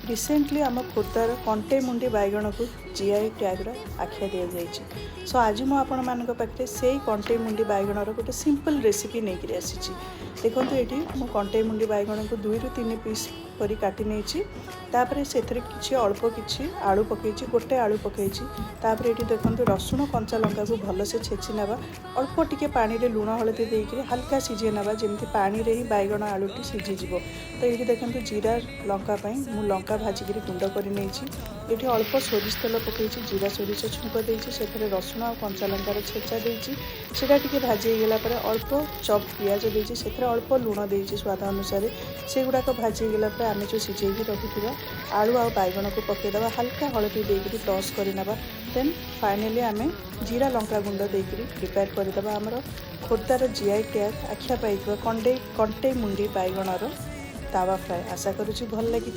Recently आम खोर्धार कंटे मुंडी बैगण को जीआई टैग्र आख्या दि जाइए। सो आज मुझे पाखे से कंटे मुंडी बैगणर गोटे सिंपल रेसिपी नहीं आसी। देखो ये मु कंटे मुंडी बैगण को 2 ରୁ 3 पीस परी काटी नहीं से किसी अल्प किसी आलू पकई गोटे आलू पकई ये देखो रसुण कंचा लंका को भलसे छेची नवा अल्प टिके पानी रे लुण हलदी देकर हल्का सीझे नवा जमी पानी रे ही बैगण आलूटी सीझीज। तो ये देखो जीरा लंका मु लंका भाजिकी गुंड कर ये अल्प सोरिष तेल पकई जीरा सोरिष छुंक देती से रसुण और कंचा लंकार छेचा देटा भाजीगला अल्प चप पिज देती से अल्प लुण देती स्वाद अनुसार से गुड़ाक भाजीगला आम जो सीझे रखी आलू आ बैगण को पकईदे हल्का हलदी देकर टस करना देन फाइनाली आम जीरा लंका गुंड देकर प्रिपेयर करदे आमर खोर्धार जीआई टैग आख्या पाई कंटे मुंडी बैगणर तावा फ्राए। आशा करुँच भल लगी।